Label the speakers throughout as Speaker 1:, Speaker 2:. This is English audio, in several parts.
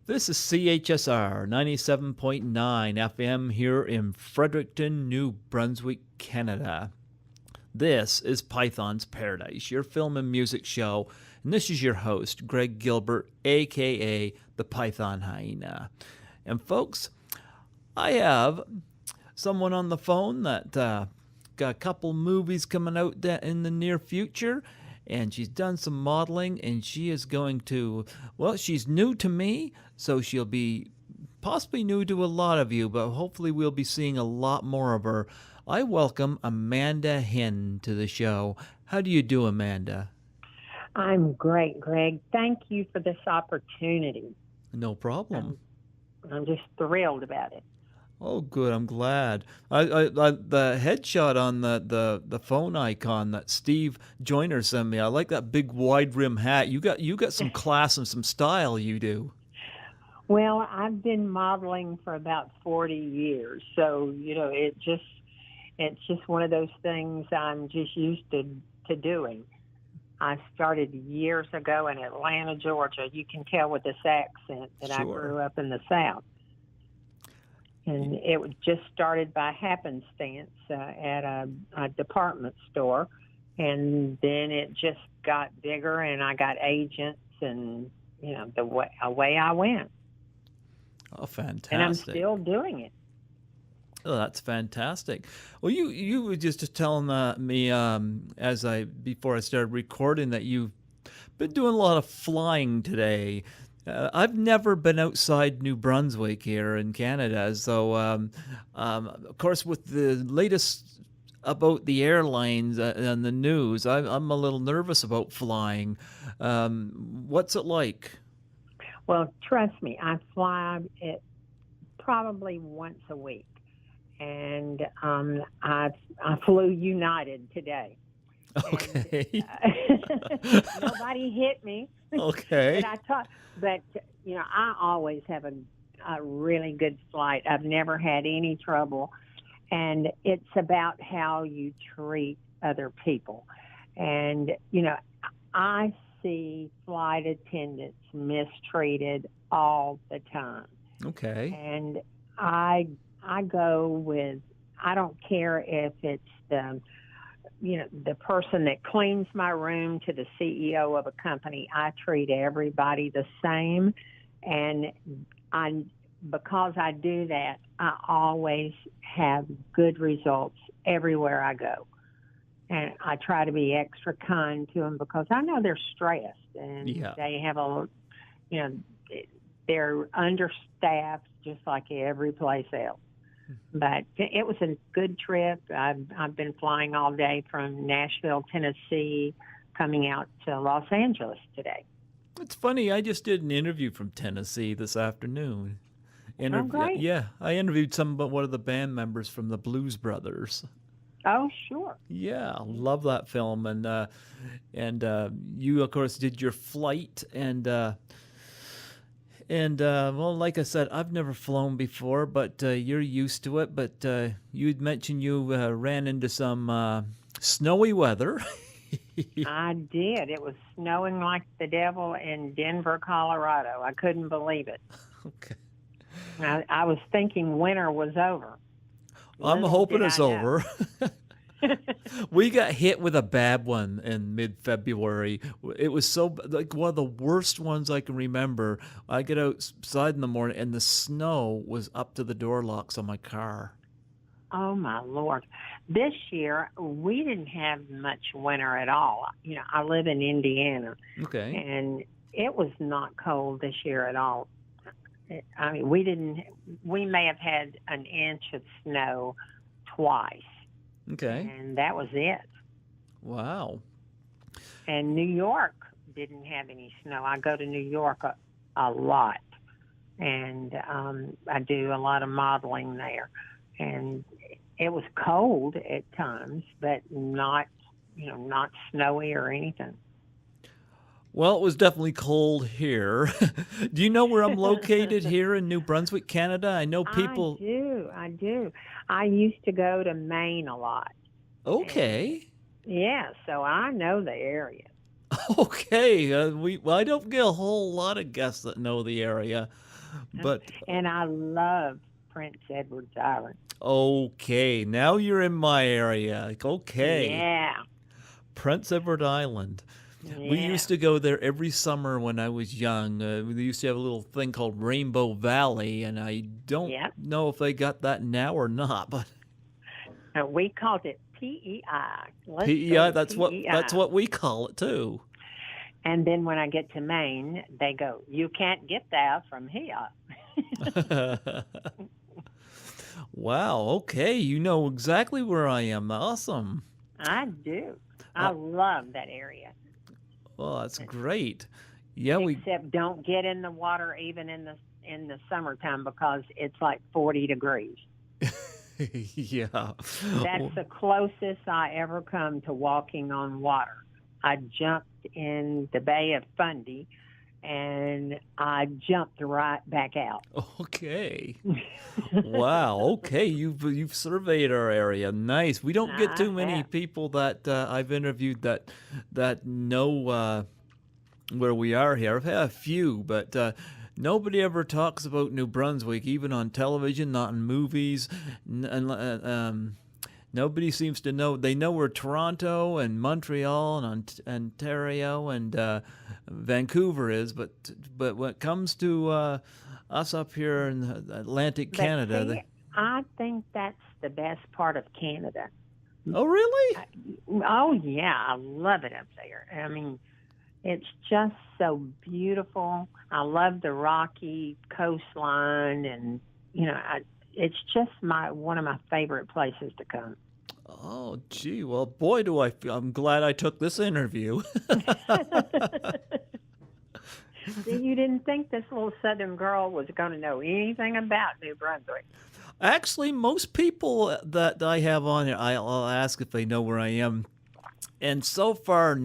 Speaker 1: This is CHSR 97.9 FM here in Fredericton, New Brunswick, Canada. This is Python's Paradise, your film and music show, and this is your host, Greg Gilbert, aka the Python Hyena. And folks, I have someone on the phone that got a couple movies coming out in the near future, and she's done some modeling, and she is going to, well, she's new to me, so she'll be possibly new to a lot of you, but hopefully we'll be seeing a lot more of her. I welcome Amanda Henn to the show. How do you do, Amanda?
Speaker 2: I'm great, Greg. Thank you for this opportunity.
Speaker 1: No problem.
Speaker 2: I'm just thrilled about it.
Speaker 1: Oh, good. I'm glad. The headshot on the phone icon that Steve Joyner sent me. I like that big wide rim hat. You got some class and some style. You do.
Speaker 2: Well, I've been modeling for about 40 years, so it's just one of those things I'm just used to doing. I started years ago in Atlanta, Georgia. You can tell with this accent that
Speaker 1: Sure.
Speaker 2: I grew up in the South. And it was just started by happenstance at a department store. And then it just got bigger, and I got agents, and, away I went.
Speaker 1: Oh, fantastic.
Speaker 2: And I'm still doing it.
Speaker 1: Oh, that's fantastic. Well, you were just telling me before I started recording that you've been doing a lot of flying today. I've never been outside New Brunswick here in Canada, so of course with the latest about the airlines and the news, I'm a little nervous about flying. What's it like?
Speaker 2: Well, trust me, I fly it probably once a week, and I flew United today.
Speaker 1: Okay.
Speaker 2: And, nobody hit me.
Speaker 1: Okay.
Speaker 2: But I always have a really good flight. I've never had any trouble, and it's about how you treat other people. And I see flight attendants mistreated all the time.
Speaker 1: Okay.
Speaker 2: And I go with, I don't care if it's the person that cleans my room to the CEO of a company. I treat everybody the same, and because I do that, I always have good results everywhere I go. And I try to be extra kind to them because I know they're stressed, and they have they're understaffed just like every place else. But it was a good trip. I've been flying all day from Nashville, Tennessee, coming out to Los Angeles today.
Speaker 1: It's funny. I just did an interview from Tennessee this afternoon.
Speaker 2: Oh, great.
Speaker 1: Yeah, I interviewed one of the band members from the Blues Brothers.
Speaker 2: Oh, sure.
Speaker 1: Yeah, love that film, and you of course did your flight, and well, like I said, I've never flown before, but you're used to it. But you'd mentioned you ran into some snowy weather.
Speaker 2: I did. It was snowing like the devil in Denver, Colorado. I couldn't believe it.
Speaker 1: Okay.
Speaker 2: I was thinking winter was over.
Speaker 1: I'm hoping it's over.
Speaker 2: know.
Speaker 1: We got hit with a bad one in mid-February. It was so like one of the worst ones I can remember. I get outside in the morning and the snow was up to the door locks on my car.
Speaker 2: Oh, my Lord. This year, we didn't have much winter at all. I live in Indiana.
Speaker 1: Okay.
Speaker 2: And it was not cold this year at all. I mean, we may have had an inch of snow twice.
Speaker 1: Okay.
Speaker 2: And that was it.
Speaker 1: Wow.
Speaker 2: And New York didn't have any snow. I go to New York a lot, and I do a lot of modeling there. And it was cold at times, but not snowy or anything.
Speaker 1: Well, it was definitely cold here. Do you know where I'm located here in New Brunswick, Canada? I know people.
Speaker 2: I do. I used to go to Maine a lot.
Speaker 1: Okay.
Speaker 2: Yeah, so I know the area.
Speaker 1: Okay. I don't get a whole lot of guests that know the area. But
Speaker 2: And I love Prince Edward's Island.
Speaker 1: okay, now you're in my area. Like, okay,
Speaker 2: Yeah,
Speaker 1: Prince Edward Island. We
Speaker 2: yeah,
Speaker 1: used to go there every summer when I was young. We used to have a little thing called Rainbow Valley, and I don't
Speaker 2: yeah.
Speaker 1: know if they got that now or not. But
Speaker 2: We called it PEI. Let's go
Speaker 1: PEI,
Speaker 2: to
Speaker 1: that's
Speaker 2: PEI.
Speaker 1: what we call it too.
Speaker 2: And then when I get to Maine, they go, "You can't get that from here."
Speaker 1: Wow. Okay, you know exactly where I am. Awesome.
Speaker 2: I do. I
Speaker 1: Uh,
Speaker 2: love that area.
Speaker 1: well, that's great. Yeah, we.
Speaker 2: Except don't get in the water even in the summertime because it's like 40 degrees.
Speaker 1: Yeah.
Speaker 2: That's the closest I ever come to walking on water. I jumped in the Bay of Fundy and I jumped right back out.
Speaker 1: Okay. Wow. Okay, you've surveyed our area. Nice. We don't get
Speaker 2: I
Speaker 1: too many
Speaker 2: have.
Speaker 1: people that I've interviewed that know where we are here. I've had a few, but nobody ever talks about New Brunswick, even on television, not in movies. Nobody seems to know. They know where Toronto and Montreal and Ontario and Vancouver is, but when it comes to us up here in the Atlantic
Speaker 2: But
Speaker 1: Canada,
Speaker 2: see, I think that's the best part of Canada.
Speaker 1: oh really?
Speaker 2: Oh, yeah, I love it up there. I mean, it's just so beautiful. I love the rocky coastline, and it's just one of my favorite places to come.
Speaker 1: Oh, gee. Well, boy, I'm glad I took this interview.
Speaker 2: See, you didn't think this little Southern girl was going to know anything about New Brunswick.
Speaker 1: Actually, most people that I have on here, I'll ask if they know where I am. And so far, I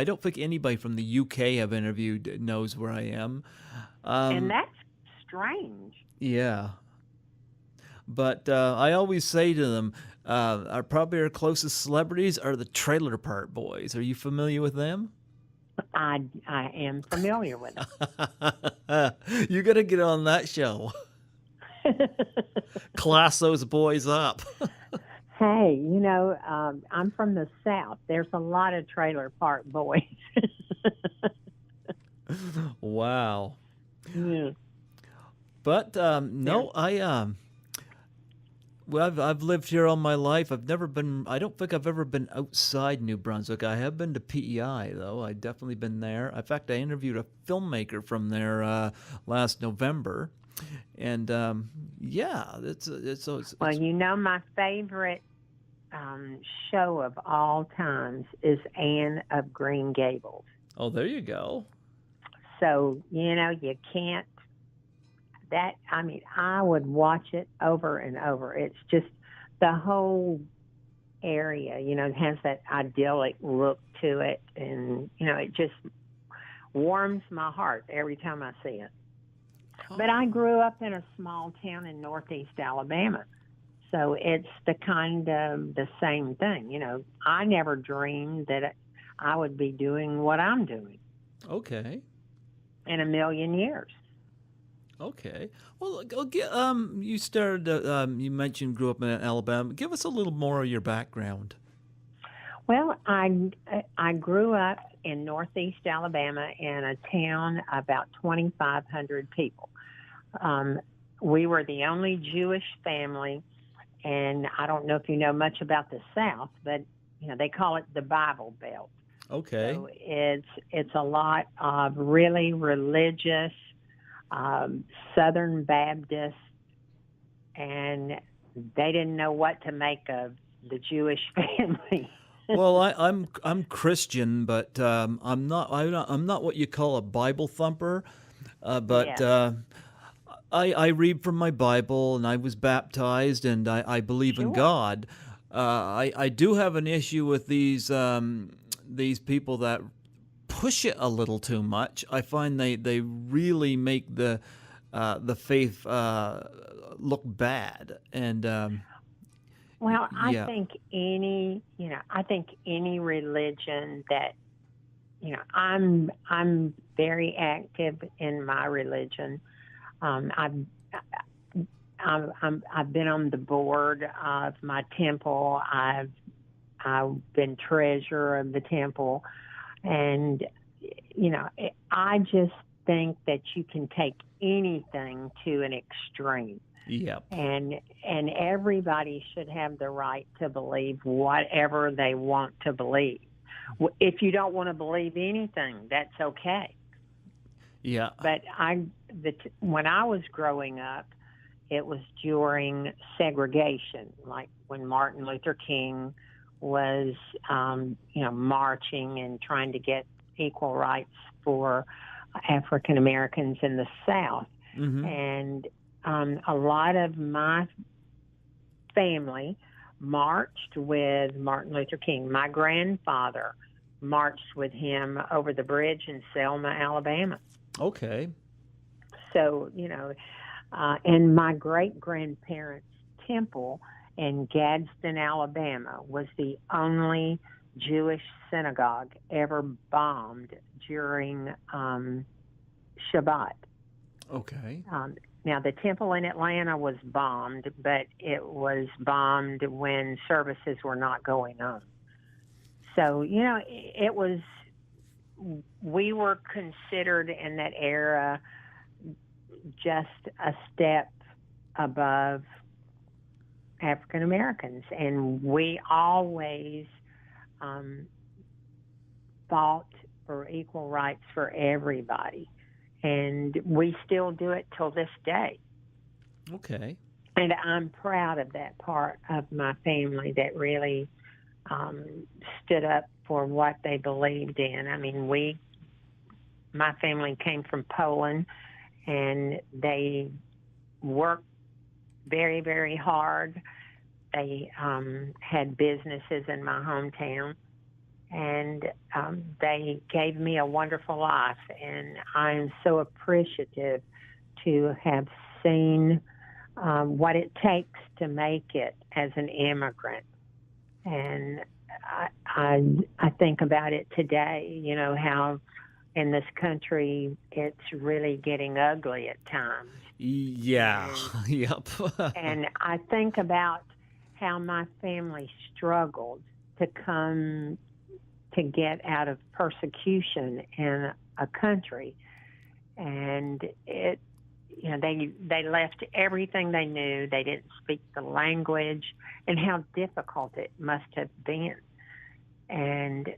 Speaker 1: don't think anybody from the UK I've interviewed knows where I am.
Speaker 2: And
Speaker 1: Um,
Speaker 2: that's strange.
Speaker 1: yeah. But I always say to them, probably our closest celebrities are the Trailer Park Boys. Are you familiar with them?
Speaker 2: I am familiar with
Speaker 1: You got to get on that show.
Speaker 2: them.
Speaker 1: Class those boys up.
Speaker 2: Hey, I'm from the South. There's a lot of trailer park boys.
Speaker 1: Wow.
Speaker 2: Yeah.
Speaker 1: But
Speaker 2: Yeah.
Speaker 1: no, well, I've lived here all my life. I don't think I've ever been outside New Brunswick. I have been to PEI, though. I've definitely been there. In fact, I interviewed a filmmaker from there last November. And yeah,
Speaker 2: Well, my favorite show of all times is Anne of Green Gables.
Speaker 1: oh, there you go.
Speaker 2: So, you can't, I would watch it over and over. It's just the whole area, it has that idyllic look to it. And, it just warms my heart every time I see it. But I grew up in a small town in northeast Alabama. So it's the kind of the same thing. I never dreamed that I would be doing what I'm doing
Speaker 1: Okay.
Speaker 2: in a million years.
Speaker 1: Okay. Well, you started. You mentioned grew up in Alabama. Give us a little more of your background.
Speaker 2: Well, I grew up in northeast Alabama in a town about 2,500 people. We were the only Jewish family, and I don't know if you know much about the South, but they call it the Bible Belt.
Speaker 1: Okay.
Speaker 2: So it's a lot of really religious Southern Baptists, and they didn't know what to make of the Jewish family.
Speaker 1: Well, I'm Christian, but I'm not what you call a Bible thumper. But
Speaker 2: Yeah,
Speaker 1: I read from my Bible, and I was baptized, and I believe in
Speaker 2: sure.
Speaker 1: God. I do have an issue with these people that push it a little too much. I find they really make the faith look bad, and
Speaker 2: Well,
Speaker 1: yeah.
Speaker 2: I think any religion that, I'm very active in my religion. I've been on the board of my temple. I've been treasurer of the temple, and I just think that you can take anything to an extreme.
Speaker 1: Yep.
Speaker 2: And everybody should have the right to believe whatever they want to believe. If you don't want to believe anything, that's okay.
Speaker 1: Yeah.
Speaker 2: But when I was growing up, it was during segregation, like when Martin Luther King was, marching and trying to get equal rights for African Americans in the South.
Speaker 1: Mm-hmm.
Speaker 2: And a lot of my family marched with Martin Luther King. My grandfather marched with him over the bridge in Selma, Alabama.
Speaker 1: Okay.
Speaker 2: So, and my great-grandparents' temple in Gadsden, Alabama, was the only Jewish synagogue ever bombed during Shabbat.
Speaker 1: Okay.
Speaker 2: Now, the temple in Atlanta was bombed, but it was bombed when services were not going on. So, we were considered in that era just a step above African Americans, and we always fought for equal rights for everybody, and we still do it till this day.
Speaker 1: Okay.
Speaker 2: And I'm proud of that part of my family that really stood up for what they believed in. I mean, my family came from Poland, and they worked very, very hard. They had businesses in my hometown, and they gave me a wonderful life, and I'm so appreciative to have seen what it takes to make it as an immigrant. And I think about it today, how in this country it's really getting ugly at times.
Speaker 1: Yeah. Yep.
Speaker 2: And I think about how my family struggled to come to get out of persecution in a country, and they left everything they knew. They didn't speak the language, and how difficult it must have been. And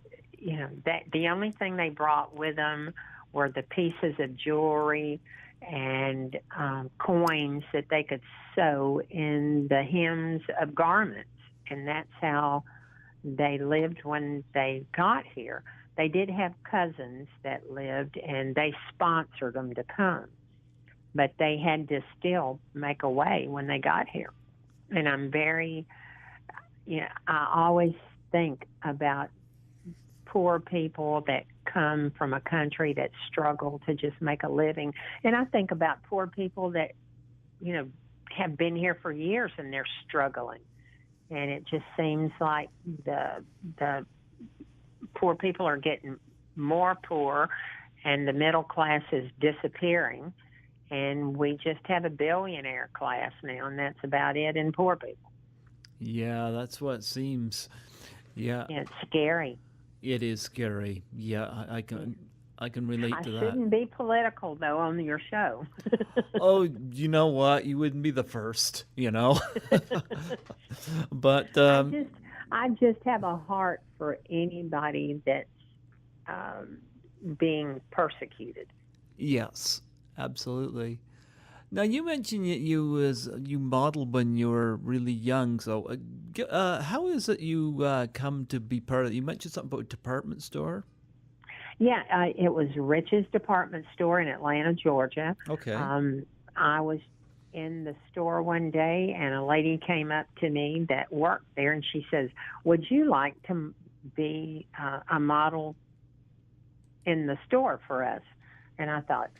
Speaker 2: that the only thing they brought with them were the pieces of jewelry and coins that they could sew in the hems of garments, and that's how they lived when they got here. They did have cousins that lived, and they sponsored them to come, but they had to still make a way when they got here. And I'm very, I always think about poor people that come from a country that struggle to just make a living. And I think about poor people that, have been here for years and they're struggling. And it just seems like the poor people are getting more poor, and the middle class is disappearing. And we just have a billionaire class now, and that's about it in poor people.
Speaker 1: Yeah, that's what it seems. Yeah.
Speaker 2: It's scary.
Speaker 1: It is scary. Yeah, I can relate to that.
Speaker 2: I shouldn't be political, though, on your show.
Speaker 1: Oh, you know what? You wouldn't be the first, But
Speaker 2: I just have a heart for anybody that's being persecuted.
Speaker 1: Yes, absolutely. Now, you mentioned that you modeled when you were really young. So, how is it you come to be part of? You mentioned something about a department store.
Speaker 2: Yeah, it was Rich's department store in Atlanta, Georgia.
Speaker 1: Okay.
Speaker 2: I was in the store one day, and a lady came up to me that worked there, and she says, "Would you like to be a model in the store for us?" And I thought,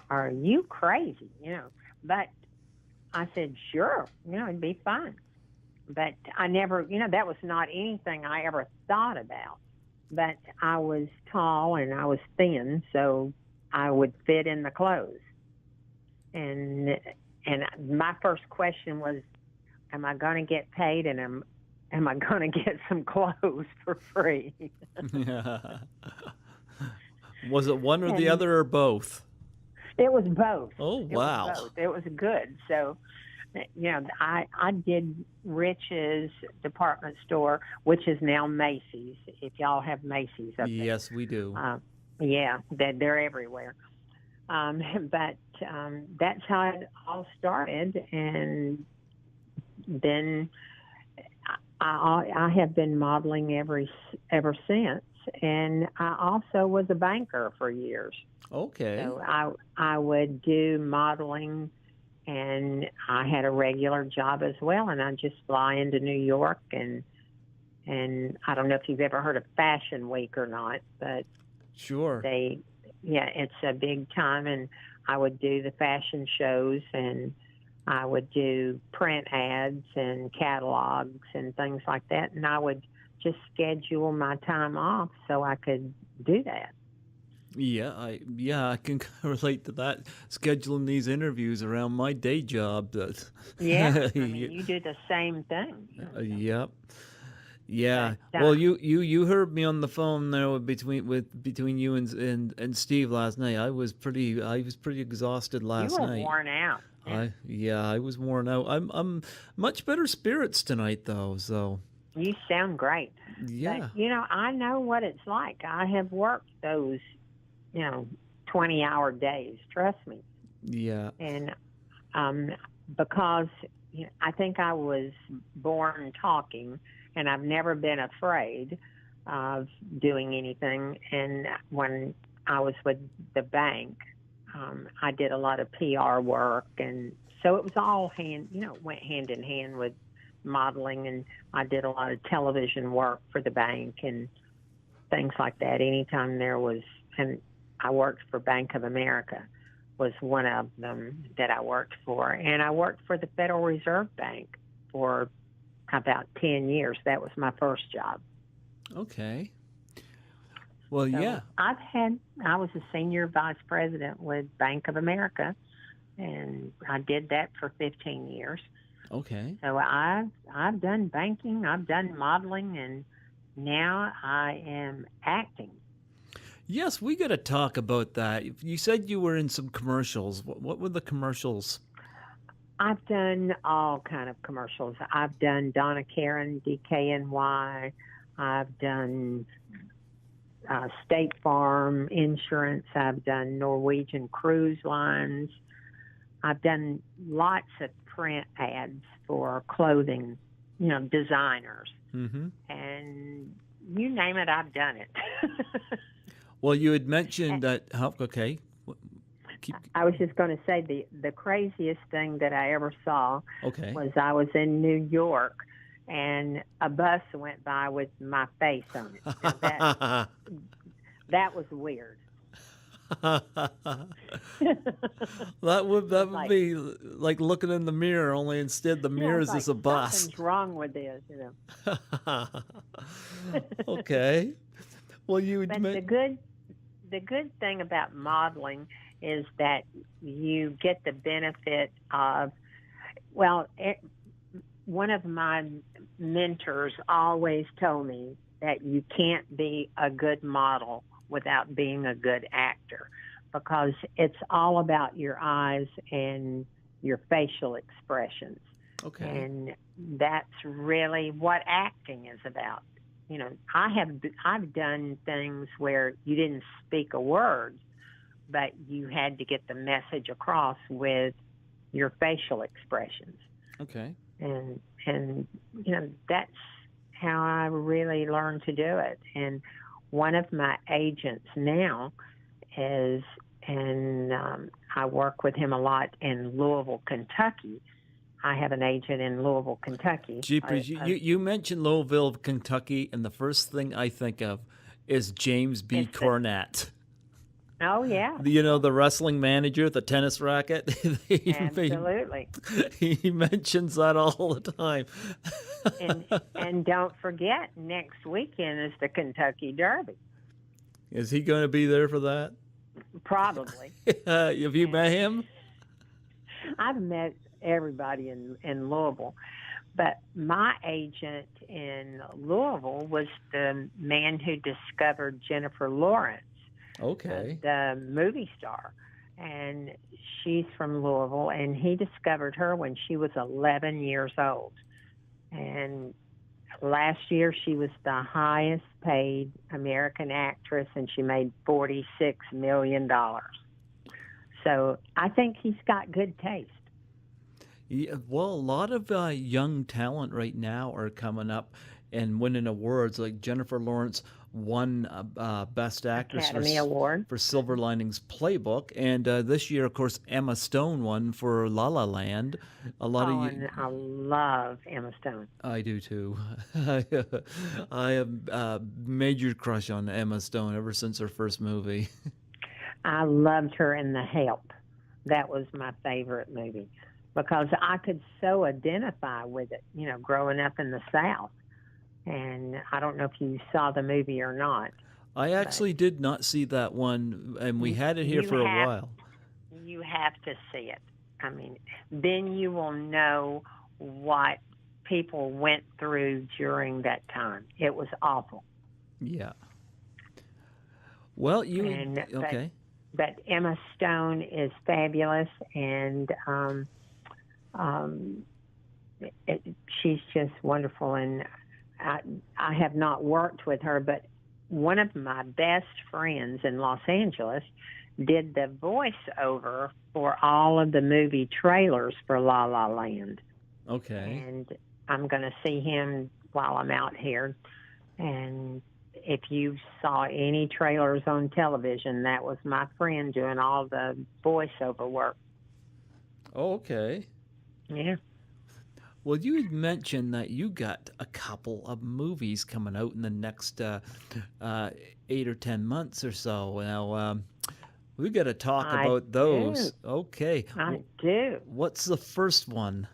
Speaker 2: "Are you crazy?" But I said, "Sure, it'd be fun." But I never, that was not anything I ever thought about. But I was tall and I was thin, so I would fit in the clothes. and my first question was, am I going to get paid, and am I going to get some clothes for free?
Speaker 1: Yeah. Was it one or the
Speaker 2: And
Speaker 1: other or both?
Speaker 2: it was both.
Speaker 1: Oh,
Speaker 2: It was
Speaker 1: wow.
Speaker 2: both. It was good. So, I did Rich's department store, which is now Macy's. If y'all have Macy's up there.
Speaker 1: Yes, we do.
Speaker 2: Yeah, they're everywhere. But that's how it all started, and then I have been modeling ever since, and I also was a banker for years.
Speaker 1: Okay.
Speaker 2: So I would do modeling, and I had a regular job as well, and I just fly into New York, and I don't know if you've ever heard of Fashion Week or not, but
Speaker 1: Sure.
Speaker 2: it's a big time, and I would do the fashion shows, and I would do print ads and catalogs and things like that, and I would just schedule my time off so I could do that.
Speaker 1: Yeah, I can relate to that. Scheduling these interviews around my day job.
Speaker 2: Yeah, I mean, you do the same thing.
Speaker 1: Yep. Yeah.
Speaker 2: But,
Speaker 1: Well, you heard me on the phone there between you and Steve last night. I was pretty exhausted last
Speaker 2: you were
Speaker 1: night.
Speaker 2: worn out.
Speaker 1: I was worn out. I'm much better spirits tonight though. So
Speaker 2: You sound great.
Speaker 1: yeah.
Speaker 2: But, I know what it's like. I have worked those, 20-hour days. Trust me.
Speaker 1: Yeah.
Speaker 2: And because I think I was born talking, and I've never been afraid of doing anything. And when I was with the bank, I did a lot of PR work, and so it was all went hand in hand with modeling, and I did a lot of television work for the bank and things like that. Anytime there was, and I worked for Bank of America was one of them that I worked for, and I worked for the Federal Reserve Bank for about 10 years. That was my first job.
Speaker 1: Okay. Well,
Speaker 2: So
Speaker 1: yeah.
Speaker 2: I was a senior vice president with Bank of America, and I did that for 15 years.
Speaker 1: Okay.
Speaker 2: So I've done banking, I've done modeling, and now I am acting.
Speaker 1: Yes, we got to talk about that. You said you were in some commercials. What were the commercials?
Speaker 2: I've done all kind of commercials. I've done Donna Karen, DKNY. I've done State Farm Insurance. I've done Norwegian Cruise Lines. I've done lots of print ads for clothing, designers.
Speaker 1: Mm-hmm.
Speaker 2: And you name it, I've done it.
Speaker 1: Well, you had mentioned that. Okay.
Speaker 2: I was just going to say the craziest thing that I ever saw was I was in New York, and a bus went by with my face on it. Now that was weird.
Speaker 1: That would be like looking in the mirror, only instead the mirror is just a bus.
Speaker 2: Something's wrong with this,
Speaker 1: Okay. Well,
Speaker 2: But the good thing about modeling is that you get the benefit of, one of my mentors always told me that you can't be a good model without being a good actor, because it's all about your eyes and your facial expressions.
Speaker 1: Okay.
Speaker 2: And that's really what acting is about. I've done things where you didn't speak a word, but you had to get the message across with your facial expressions.
Speaker 1: Okay.
Speaker 2: And that's how I really learned to do it. And one of my agents now is, and I work with him a lot in Louisville, Kentucky. I have an agent in Louisville, Kentucky.
Speaker 1: Jeepers, you mentioned Louisville, Kentucky, and the first thing I think of is James B. Cornette.
Speaker 2: Oh, yeah.
Speaker 1: The wrestling manager, the tennis racket.
Speaker 2: Absolutely.
Speaker 1: He mentions that all the time.
Speaker 2: and don't forget, next weekend is the Kentucky Derby.
Speaker 1: Is he going to be there for that?
Speaker 2: Probably.
Speaker 1: Have you met him?
Speaker 2: I've met everybody in Louisville, but my agent in Louisville was the man who discovered Jennifer Lawrence,
Speaker 1: Okay.
Speaker 2: the movie star. And she's from Louisville, and he discovered her when she was 11 years old. And last year, she was the highest paid American actress, and she made $46 million. So I think he's got good taste.
Speaker 1: Yeah, well, a lot of young talent right now are coming up and winning awards. Like Jennifer Lawrence won Best Actress
Speaker 2: Academy Award.
Speaker 1: for Silver Linings Playbook, and this year, of course, Emma Stone won for La La Land. A lot of
Speaker 2: Oh,
Speaker 1: you,
Speaker 2: and I love Emma Stone.
Speaker 1: I do too. I have major crush on Emma Stone ever since her first movie.
Speaker 2: I loved her in The Help. That was my favorite movie because I could so identify with it, growing up in the South. And I don't know if you saw the movie or not,
Speaker 1: I
Speaker 2: but
Speaker 1: actually did not see that one, and we
Speaker 2: you,
Speaker 1: had it here
Speaker 2: you
Speaker 1: for a
Speaker 2: have
Speaker 1: while.
Speaker 2: you have to see it. I mean, then you will know what people went through during that time. It was awful.
Speaker 1: Yeah. Well,
Speaker 2: And
Speaker 1: okay.
Speaker 2: but Emma Stone is fabulous, and um, it, she's just wonderful. And I, I have not worked with her, but one of my best friends in Los Angeles did the voiceover for all of the movie trailers for La La Land.
Speaker 1: Okay.
Speaker 2: And I'm going to see him while I'm out here. And if you saw any trailers on television, that was my friend doing all the voiceover work.
Speaker 1: Oh, okay.
Speaker 2: Yeah.
Speaker 1: Well, you had mentioned that you got a couple of movies coming out in the next uh, 8 or 10 months or so. Now, we got to talk
Speaker 2: I
Speaker 1: about
Speaker 2: do.
Speaker 1: those. Okay.
Speaker 2: I do.
Speaker 1: What's the first one?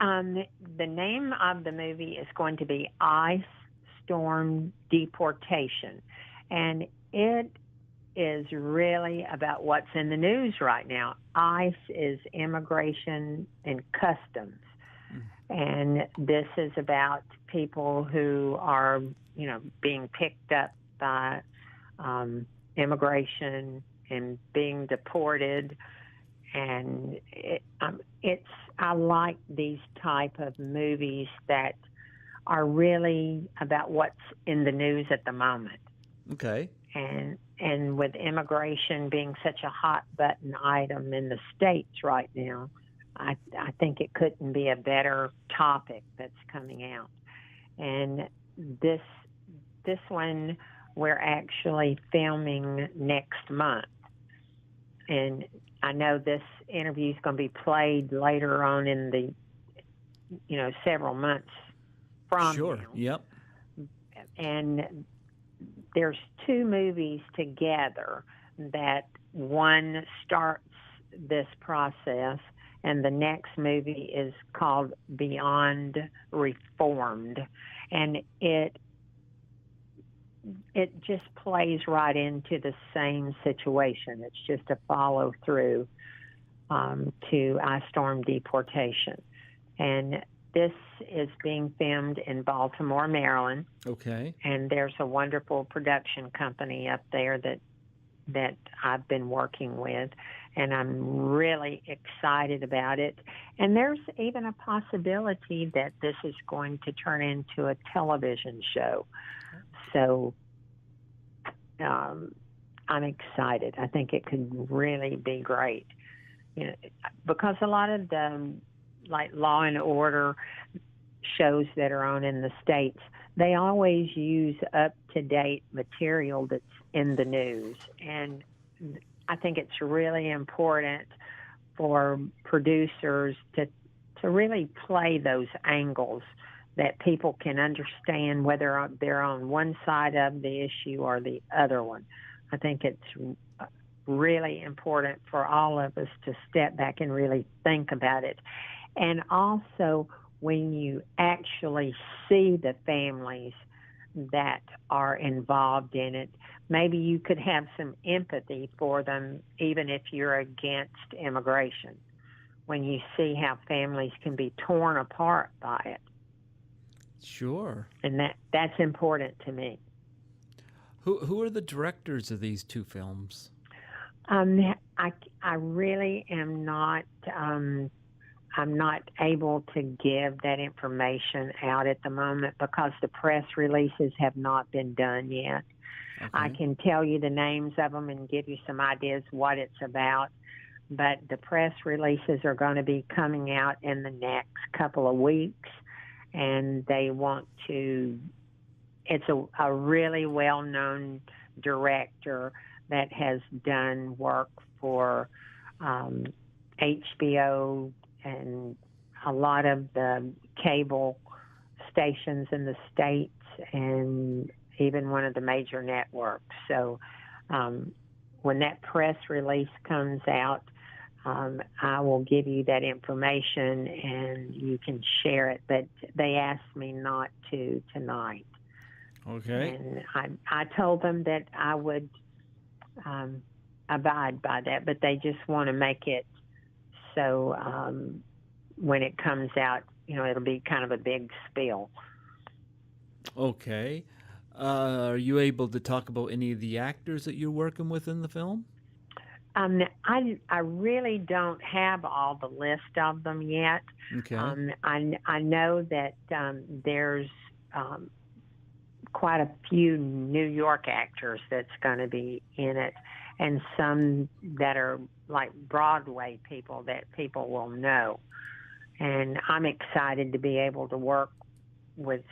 Speaker 2: Um, the name of the movie is going to be Ice Storm Deportation. And it is really about what's in the news right now. ICE is Immigration and Customs. And this is about people who are, being picked up by immigration and being deported. And I like these type of movies that are really about what's in the news at the moment.
Speaker 1: Okay.
Speaker 2: And with immigration being such a hot button item in the States right now, I think it couldn't be a better topic that's coming out. And this one we're actually filming next month. And I know this interview is going to be played later on in the, several months from
Speaker 1: Sure.
Speaker 2: now.
Speaker 1: Yep.
Speaker 2: And there's two movies together that one starts this process, and the next movie is called Beyond Reformed. And it just plays right into the same situation. It's just a follow through to I Storm Deportation. And this is being filmed in Baltimore, Maryland.
Speaker 1: Okay.
Speaker 2: And there's a wonderful production company up there that I've been working with, and I'm really excited about it. And there's even a possibility that this is going to turn into a television show. So I'm excited. I think it could really be great. Because a lot of the Law and Order shows that are on in the States, they always use up-to-date material that's in the news. And I think it's really important for producers to really play those angles that people can understand whether they're on one side of the issue or the other one. I think it's really important for all of us to step back and really think about it. And also, when you actually see the families that are involved in it, maybe you could have some empathy for them, even if you're against immigration. when you see how families can be torn apart by it.
Speaker 1: Sure.
Speaker 2: And that's important to me.
Speaker 1: Who are the directors of these two films?
Speaker 2: I really am not. I'm not able to give that information out at the moment because the press releases have not been done yet.
Speaker 1: Okay.
Speaker 2: I can tell you the names of them and give you some ideas what it's about, but the press releases are going to be coming out in the next couple of weeks, and they want to. It's a really well-known director that has done work for HBO and a lot of the cable stations in the States and even one of the major networks. So when that press release comes out, I will give you that information and you can share it. But they asked me not to tonight.
Speaker 1: Okay.
Speaker 2: And I told them that I would abide by that, but they just want to make it so when it comes out, it'll be kind of a big spill.
Speaker 1: Okay. Are you able to talk about any of the actors that you're working with in the film?
Speaker 2: I really don't have all the list of them yet.
Speaker 1: Okay.
Speaker 2: I know that there's quite a few New York actors that's going to be in it, and some that are like Broadway people that people will know. And I'm excited to be able to work with,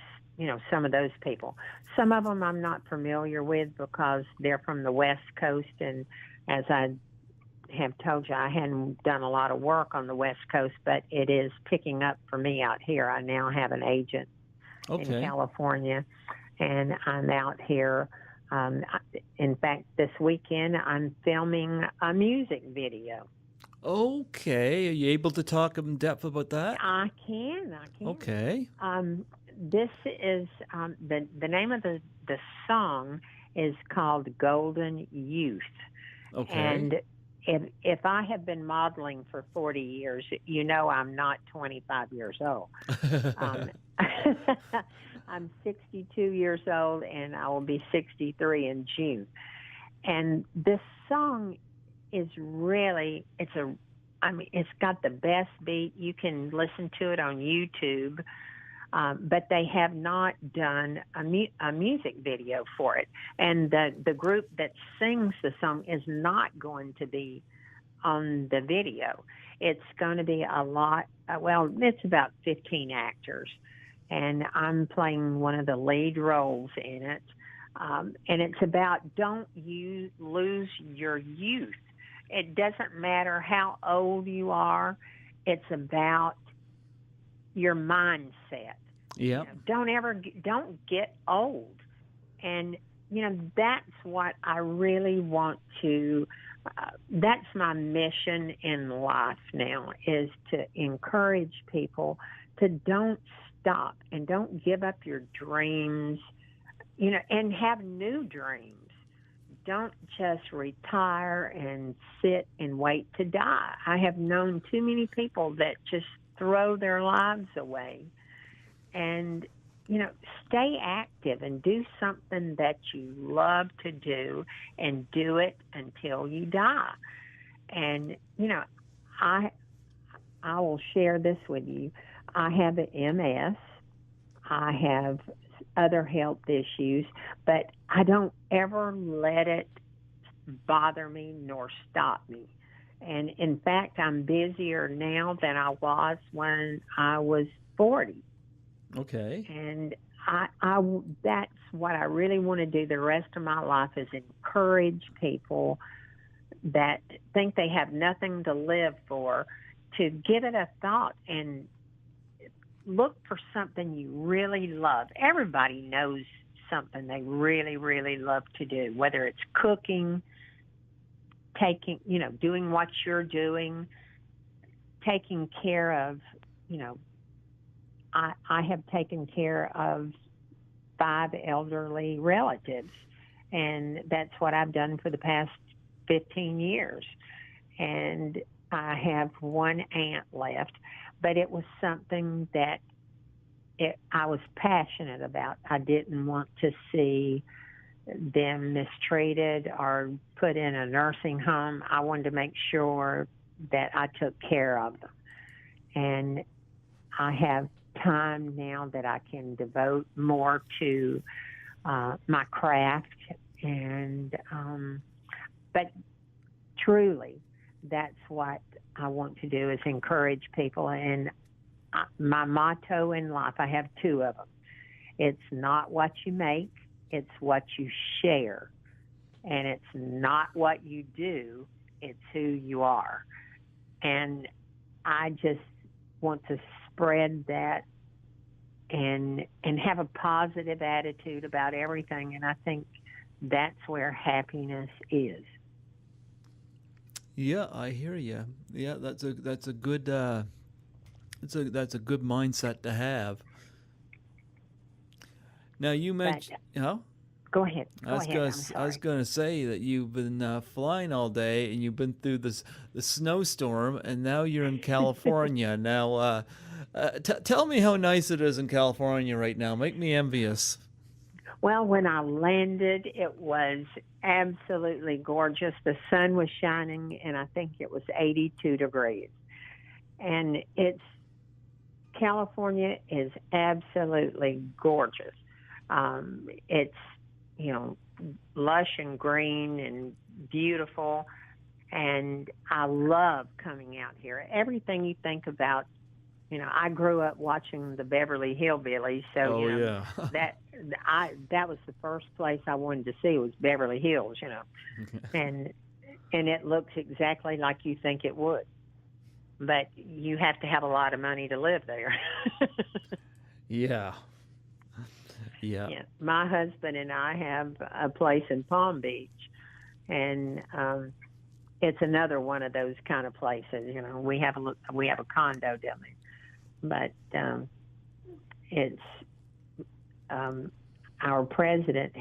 Speaker 2: some of those people. Some of them I'm not familiar with because they're from the West Coast, and as I have told you, I hadn't done a lot of work on the West Coast, but it is picking up for me out here. I now have an agent in California, and I'm out here. In fact, this weekend I'm filming a music video.
Speaker 1: Okay. Are you able to talk in depth about that?
Speaker 2: I can.
Speaker 1: Okay.
Speaker 2: This is the name of the song is called Golden Youth.
Speaker 1: Okay.
Speaker 2: And if I have been modeling for 40 years, I'm not 25 years old. I'm 62 years old, and I will be 63 in June. And this song is really, it's got the best beat. You can listen to it on YouTube, but they have not done a music video for it. And the group that sings the song is not going to be on the video. It's going to be a lot, it's about 15 actors. And I'm playing one of the lead roles in it. And it's about don't you lose your youth. It doesn't matter how old you are. It's about your mindset.
Speaker 1: Yeah.
Speaker 2: Don't get old. And, that's what I really want to, that's my mission in life now, is to encourage people to don't stop and don't give up your dreams, and have new dreams. Don't just retire and sit and wait to die. I have known too many people that just throw their lives away. And, stay active and do something that you love to do and do it until you die. And, I will share this with you. I have an MS. I have other health issues, but I don't ever let it bother me nor stop me. And in fact, I'm busier now than I was when I was 40.
Speaker 1: Okay.
Speaker 2: And that's what I really want to do the rest of my life, is encourage people that think they have nothing to live for to give it a thought and look for something you really love. Everybody knows something they really, really love to do, whether it's cooking, doing what you're doing, taking care of, I have taken care of 5 elderly relatives, and that's what I've done for the past 15 years. And, I have one aunt left, but it was something that I was passionate about. I didn't want to see them mistreated or put in a nursing home. I wanted to make sure that I took care of them. And I have time now that I can devote more to my craft. And, but truly, that's what I want to do, is encourage people. And my motto in life, I have two of them. It's not what you make, it's what you share. And it's not what you do, it's who you are. And I just want to spread that and have a positive attitude about everything. And I think that's where happiness is.
Speaker 1: Yeah, I hear you. Yeah, that's a good that's a good mindset to have. Now you mentioned,
Speaker 2: Go ahead.
Speaker 1: I was gonna say that you've been flying all day and you've been through the snowstorm, and now you're in California. Now, tell me how nice it is in California right now. Make me envious.
Speaker 2: Well, when I landed, it was absolutely gorgeous. The sun was shining, and I think it was 82 degrees. And California is absolutely gorgeous. It's, lush and green and beautiful. And I love coming out here. Everything you think about, I grew up watching the Beverly Hillbillies, so that was the first place I wanted to see, was Beverly Hills, and it looks exactly like you think it would, but you have to have a lot of money to live there.
Speaker 1: Yeah.
Speaker 2: My husband and I have a place in Palm Beach, and it's another one of those kind of places. We have a condo down there. But it's our president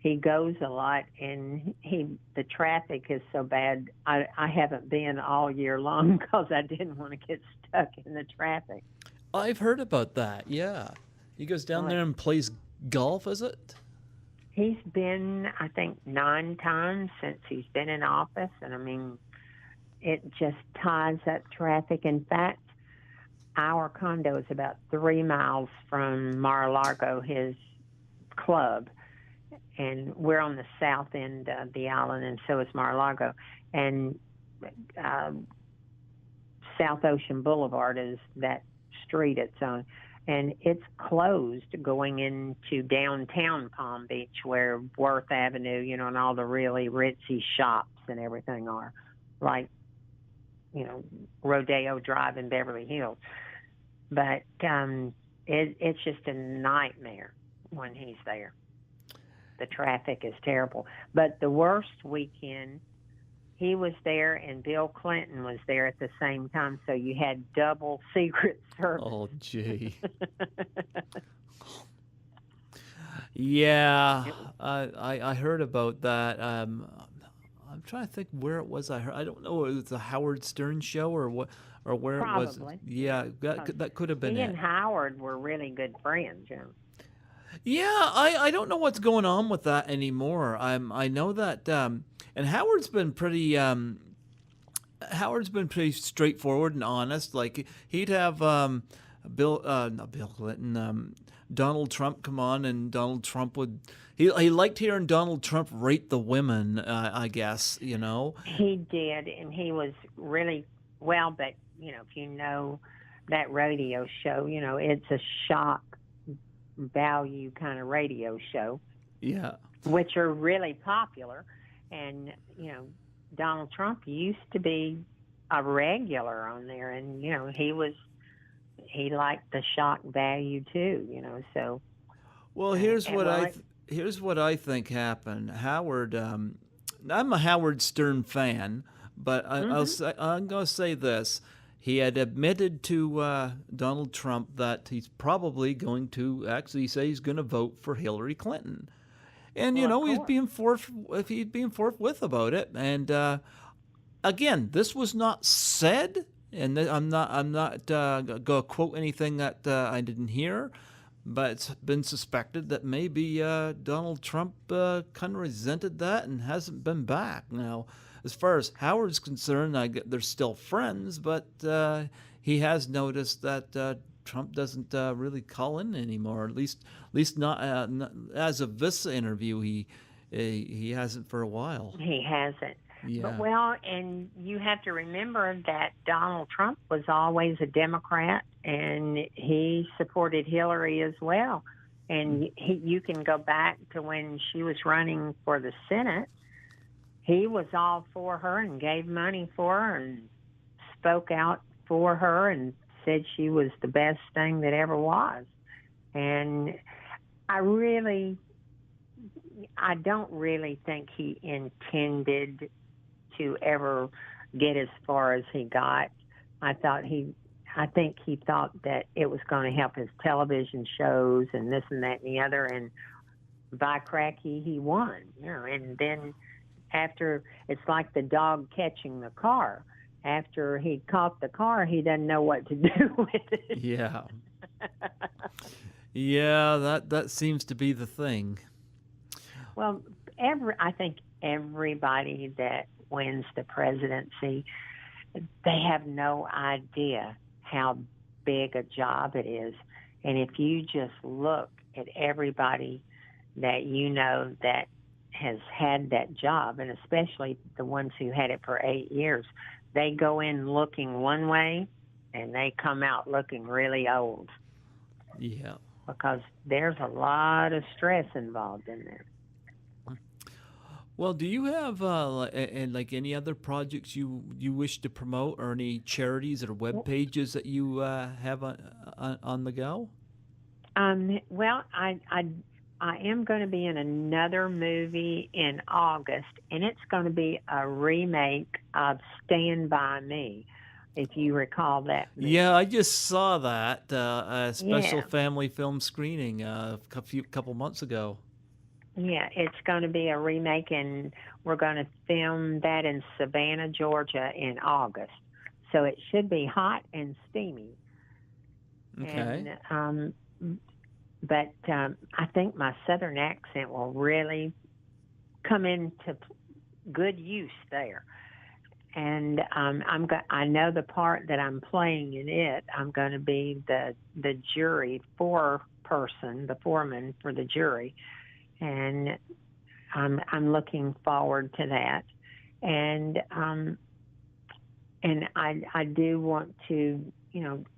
Speaker 2: he goes a lot, and the traffic is so bad. I haven't been all year long because I didn't want to get stuck in the traffic.
Speaker 1: I've heard about that. Yeah, he goes down there and plays golf. Is it?
Speaker 2: He's been, I think, 9 times since he's been in office, and I mean, it just ties up traffic. In fact, our condo is about 3 miles from Mar-a-Lago, his club, and we're on the south end of the island, and so is Mar-a-Lago. And South Ocean Boulevard is that street it's on, and it's closed going into downtown Palm Beach, where Worth Avenue, and all the really ritzy shops and everything are, like, Rodeo Drive in Beverly Hills. But it's just a nightmare when he's there. The traffic is terrible. But the worst weekend, he was there and Bill Clinton was there at the same time, so you had double Secret Service.
Speaker 1: Oh, gee. Yeah, I heard about that. I'm trying to think where it was. I don't know. It was the Howard Stern show or what, or where
Speaker 2: Probably.
Speaker 1: it was. Yeah, that could have been
Speaker 2: he
Speaker 1: it.
Speaker 2: and Howard were really good friends.
Speaker 1: Yeah, I don't know what's going on with that anymore. I know that, and Howard's been pretty straightforward and honest. Like, he'd have not Bill Clinton, Donald Trump come on, and Donald Trump would. He liked hearing Donald Trump rate the women, I guess,
Speaker 2: He did, and he was really well, but, if you know that radio show, it's a shock value kind of radio show.
Speaker 1: Yeah.
Speaker 2: Which are really popular. And, Donald Trump used to be a regular on there, and, he liked the shock value too, so.
Speaker 1: Well, here's what I think happened. Howard, I'm a Howard Stern fan, but I'm going to say this. He had admitted to Donald Trump that he's probably going to actually say he's going to vote for Hillary Clinton. And, he's being forthwith about it. And again, this was not said, and I'm not going to quote anything that I didn't hear, but it's been suspected that maybe Donald Trump kind of resented that and hasn't been back. Now, as far as Howard's concerned, they're still friends, but he has noticed that Trump doesn't really call in anymore. At least not as of this interview. He hasn't for a while.
Speaker 2: He hasn't.
Speaker 1: Yeah.
Speaker 2: But well, and you have to remember that Donald Trump was always a Democrat, and he supported Hillary as well. And you can go back to when she was running for the Senate. He was all for her and gave money for her and spoke out for her and said she was the best thing that ever was. And I don't really think he intended to ever get as far as he got. I think he thought that it was going to help his television shows and this and that and the other, and by cracky, he won. And then after, it's like the dog catching the car. After he caught the car, he doesn't know what to do with it.
Speaker 1: Yeah. Yeah, that seems to be the thing.
Speaker 2: Well, I think everybody that wins the presidency, they have no idea how big a job it is. And if you just look at everybody that you know that has had that job, and especially the ones who had it for 8 years, they go in looking one way and they come out looking really old.
Speaker 1: Yeah.
Speaker 2: Because there's a lot of stress involved in there.
Speaker 1: Well, do you have like any other projects you wish to promote, or any charities or web pages that you have on the go?
Speaker 2: Well, I am going to be in another movie in August, and it's going to be a remake of Stand By Me, if you recall that movie.
Speaker 1: Yeah, I just saw that a special family film screening a couple months ago.
Speaker 2: Yeah, it's going to be a remake, and we're going to film that in Savannah, Georgia in August. So it should be hot and steamy.
Speaker 1: Okay.
Speaker 2: But I think my Southern accent will really come into good use there. And I know the part that I'm playing in it. I'm going to be the jury foreperson, the foreman for the jury. And I'm looking forward to that, and I do want to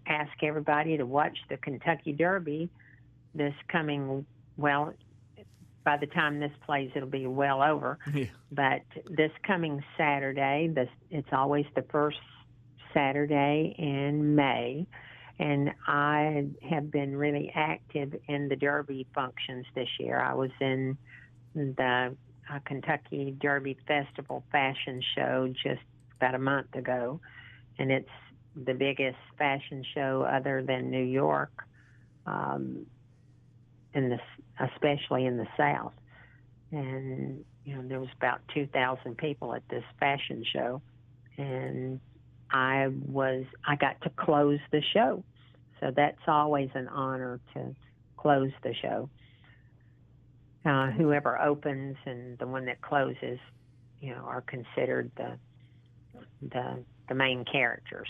Speaker 2: ask everybody to watch the Kentucky Derby this coming. Well, by the time this plays, it'll be well over.
Speaker 1: Yeah.
Speaker 2: But this coming Saturday, it's always the first Saturday in May. And I have been really active in the Derby functions this year. I was in the Kentucky Derby Festival fashion show just about a month ago, and it's the biggest fashion show other than New York, especially in the South. And there was about 2,000 people at this fashion show, and I got to close the show. So that's always an honor to close the show. Whoever opens and the one that closes, are considered the main characters.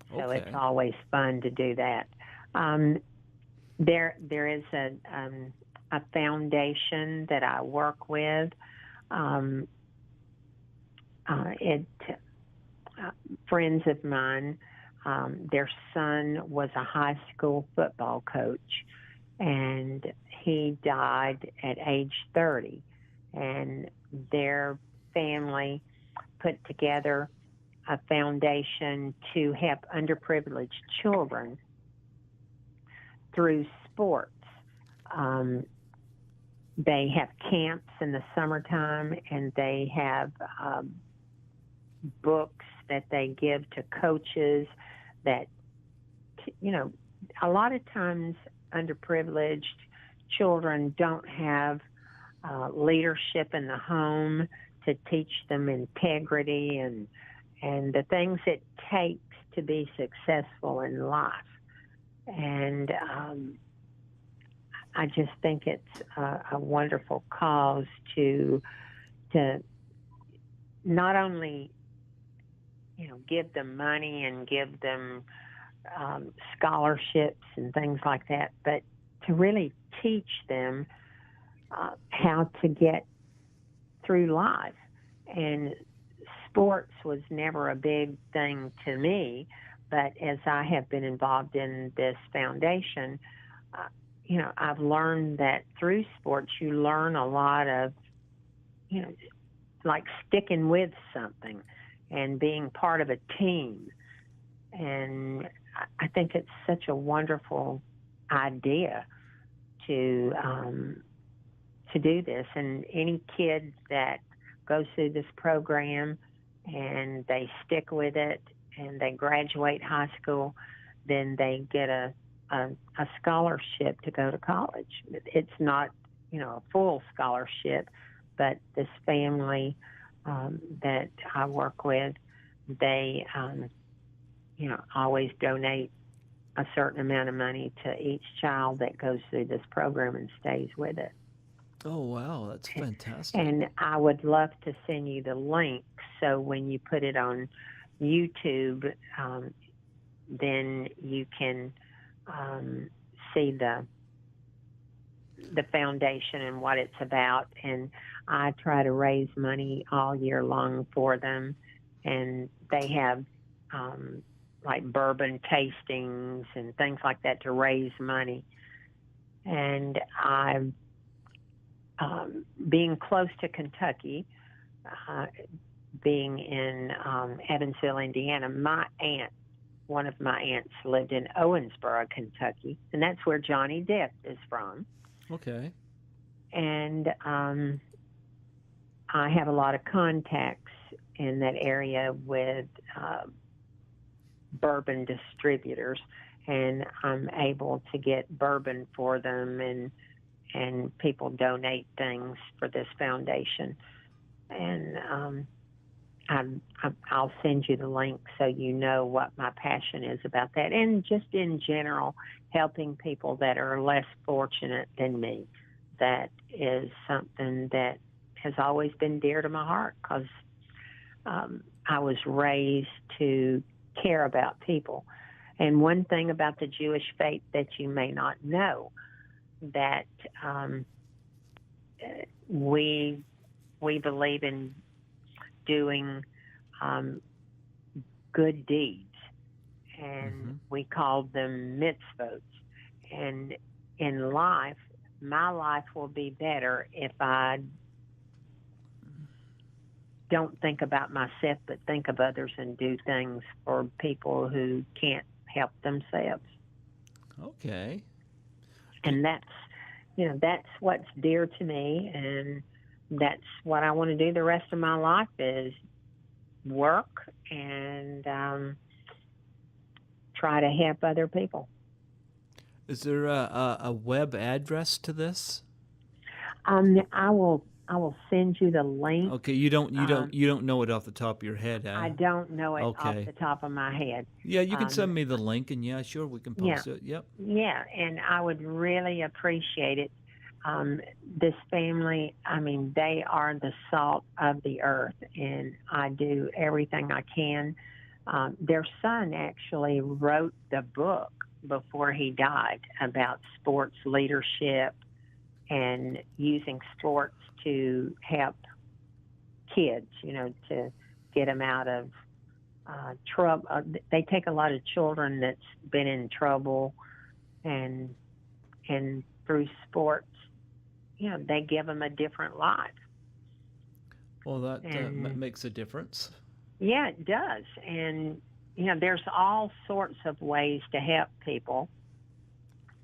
Speaker 2: So
Speaker 1: Okay.
Speaker 2: it's always fun to do that. There is a foundation that I work with. Friends of mine, their son was a high school football coach, and he died at age 30. And their family put together a foundation to help underprivileged children through sports. They have camps in the summertime, and they have books that they give to coaches that, a lot of times underprivileged children don't have leadership in the home to teach them integrity and the things it takes to be successful in life. And I just think it's a wonderful cause to not only, give them money and give them scholarships and things like that, but to really teach them how to get through life. And sports was never a big thing to me, but as I have been involved in this foundation, I've learned that through sports you learn a lot of, like sticking with something and being part of a team. And I think it's such a wonderful idea to do this. And any kid that goes through this program and they stick with it and they graduate high school, then they get a scholarship to go to college. It's not, a full scholarship, but this family that I work with, they, always donate a certain amount of money to each child that goes through this program and stays with it.
Speaker 1: Oh, wow. That's fantastic.
Speaker 2: And I would love to send you the link, so when you put it on YouTube, then you can see the foundation and what it's about. And I try to raise money all year long for them. And they have like bourbon tastings and things like that to raise money. And I'm being close to Kentucky, being in Evansville, Indiana, one of my aunts lived in Owensboro, Kentucky, and that's where Johnny Depp is from.
Speaker 1: Okay.
Speaker 2: And I have a lot of contacts in that area with bourbon distributors, and I'm able to get bourbon for them, and people donate things for this foundation. And I'll send you the link so you know what my passion is about that. And just in general, helping people that are less fortunate than me. That is something that has always been dear to my heart, because I was raised to care about people. And one thing about the Jewish faith that you may not know, that we believe in doing good deeds, and we call them mitzvot. And in life, my life will be better if I don't think about myself, but think of others and do things for people who can't help themselves.
Speaker 1: Okay.
Speaker 2: And that's what's dear to me, and that's what I want to do the rest of my life, is work and try to help other people.
Speaker 1: Is there a web address to this?
Speaker 2: I will send you the link.
Speaker 1: Okay, you don't know it off the top of your head, eh?
Speaker 2: I don't know it off the top of my head.
Speaker 1: Yeah, you can send me the link, and yeah, sure, we can post it. Yep.
Speaker 2: Yeah, and I would really appreciate it. This family, they are the salt of the earth, and I do everything I can. Their son actually wrote the book before he died about sports leadership and using sports to help kids, to get them out of trouble. They take a lot of children that's been in trouble, and through sports, they give them a different life.
Speaker 1: Well, that makes a difference.
Speaker 2: Yeah, it does. And, there's all sorts of ways to help people,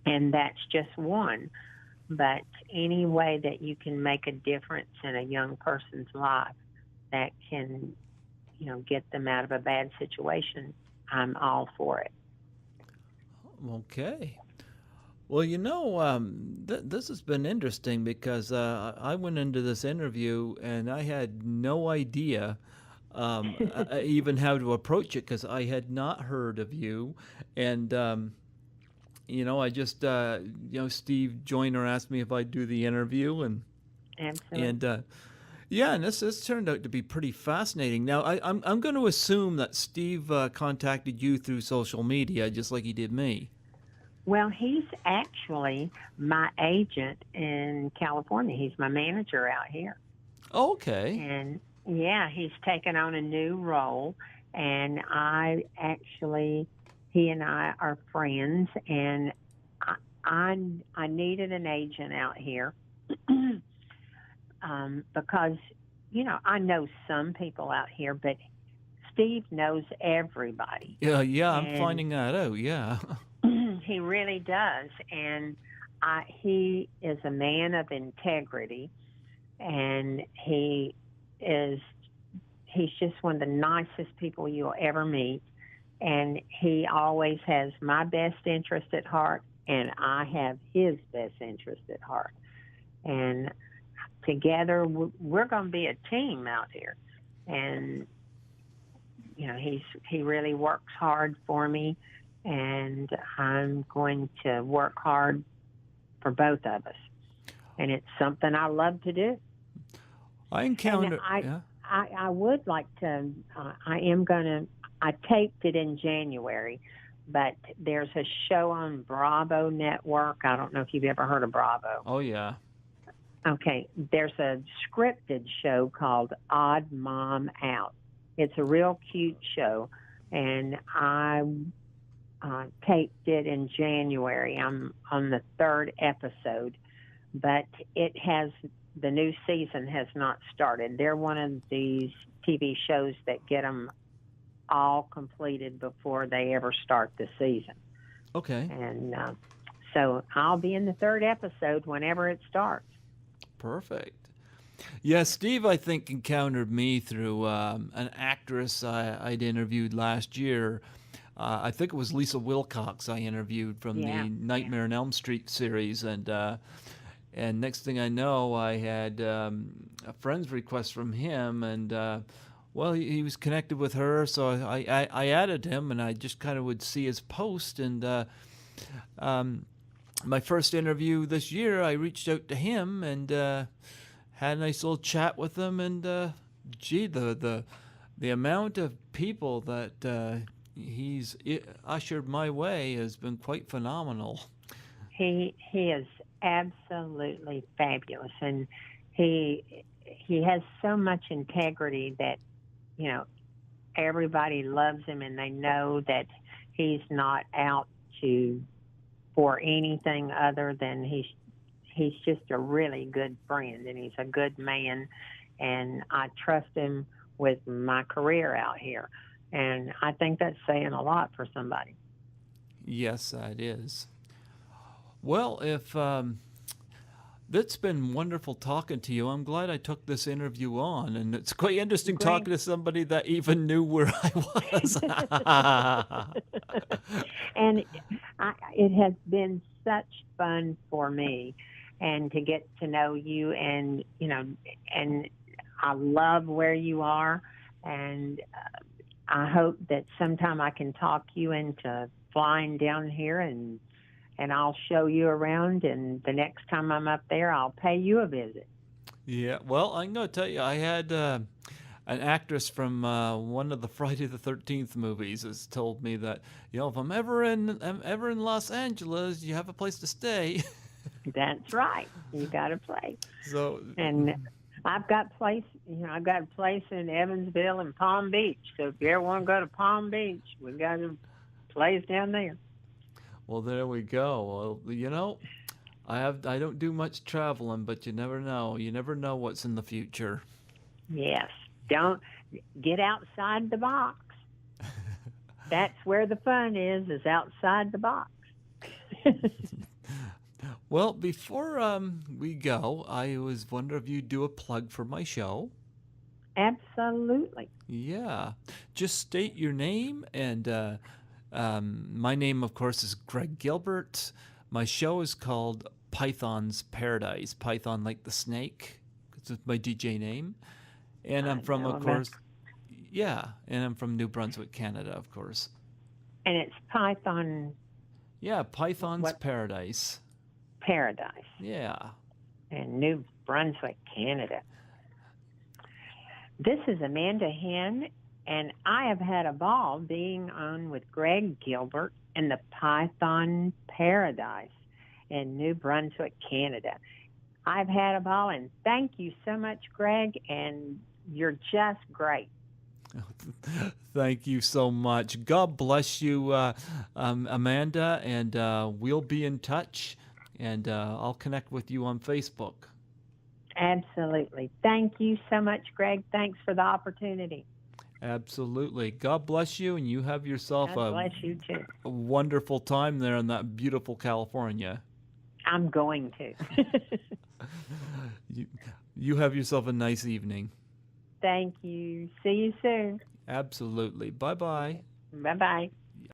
Speaker 2: and that's just one. But any way that you can make a difference in a young person's life that can, get them out of a bad situation, I'm all for it.
Speaker 1: Okay. Well, this has been interesting, because I went into this interview and I had no idea even how to approach it because I had not heard of you. And, I just, Steve Joyner asked me if I'd do the interview.
Speaker 2: Absolutely.
Speaker 1: And yeah, and this turned out to be pretty fascinating. Now, I'm going to assume that Steve contacted you through social media just like he did me.
Speaker 2: Well, he's actually my agent in California. He's my manager out here.
Speaker 1: Okay.
Speaker 2: And yeah, he's taken on a new role. And he and I are friends. And I needed an agent out here because, I know some people out here, but Steve knows everybody.
Speaker 1: Yeah, I'm
Speaker 2: And
Speaker 1: finding that out. Yeah.
Speaker 2: he really does. And he is a man of integrity. And he's just one of the nicest people you'll ever meet. And he always has my best interest at heart, and I have his best interest at heart. And together, we're going to be a team out here. And, he really works hard for me, and I'm going to work hard for both of us. And it's something I love to do.
Speaker 1: I encountered.
Speaker 2: I would like to. I taped it in January, but there's a show on Bravo Network. I don't know if you've ever heard of Bravo.
Speaker 1: Oh yeah.
Speaker 2: Okay, there's a scripted show called Odd Mom Out. It's a real cute show, and I taped it in January. I'm on the 3rd episode, but the new season has not started. They're one of these TV shows that get them all completed before they ever start the season.
Speaker 1: Okay.
Speaker 2: And so I'll be in the 3rd episode whenever it starts.
Speaker 1: Perfect. Yeah, Steve, I think, encountered me through an actress I'd interviewed last year. I think it was Lisa Wilcox I interviewed from the Nightmare on Elm Street series. And next thing I know, I had a friend's request from him. And, he was connected with her. So I added him, and I just kind of would see his post. And my first interview this year, I reached out to him and had a nice little chat with him, and the amount of people that he's ushered my way has been quite phenomenal.
Speaker 2: He is absolutely fabulous, and he has so much integrity that everybody loves him, and they know that he's not out for anything other than he's just a really good friend, and he's a good man, and I trust him with my career out here. And I think that's saying a lot for somebody.
Speaker 1: Yes, it is. Well, it's been wonderful talking to you. I'm glad I took this interview on, and it's quite interesting talking to somebody that even knew where I was.
Speaker 2: And it has been such fun for me, and to get to know you, and and I love where you are, and I hope that sometime I can talk you into flying down here, and I'll show you around, and the next time I'm up there, I'll pay you a visit.
Speaker 1: Yeah, well, I'm going to tell you, I had an actress from one of the Friday the 13th movies has told me that, if I'm ever in Los Angeles, you have a place to stay.
Speaker 2: That's right. You got a place.
Speaker 1: So,
Speaker 2: and I've got I've got a place in Evansville and Palm Beach. So if you ever want to go to Palm Beach, we've got a place down there.
Speaker 1: Well, there we go. Well, I don't do much traveling, but you never know. You never know what's in the future.
Speaker 2: Yes. Don't get outside the box. That's where the fun is outside the box.
Speaker 1: Well, before we go, I was wondering if you'd do a plug for my show.
Speaker 2: Absolutely.
Speaker 1: Yeah. Just state your name, and my name, of course, is Greg Gilbert. My show is called Python's Paradise. Python like the snake. It's my DJ name. And I'm from, of course, Yeah, and I'm from New Brunswick, Canada, of course.
Speaker 2: And it's Python
Speaker 1: Yeah, Python's
Speaker 2: what
Speaker 1: Paradise.
Speaker 2: Paradise
Speaker 1: Yeah.
Speaker 2: in New Brunswick, Canada. This is Amanda Henn, and I have had a ball being on with Greg Gilbert in the Python Paradise in New Brunswick, Canada. I've had a ball, and thank you so much, Greg, and you're just great.
Speaker 1: Thank you so much. God bless you, Amanda, and we'll be in touch, and I'll connect with you on Facebook.
Speaker 2: Absolutely. Thank you so much, Greg. Thanks for the opportunity.
Speaker 1: Absolutely. God bless you, and you have yourself
Speaker 2: God bless you, too.
Speaker 1: a wonderful time there in that beautiful California.
Speaker 2: I'm going to.
Speaker 1: You have yourself a nice evening.
Speaker 2: Thank you. See you soon.
Speaker 1: Absolutely. Bye-bye.
Speaker 2: Bye-bye.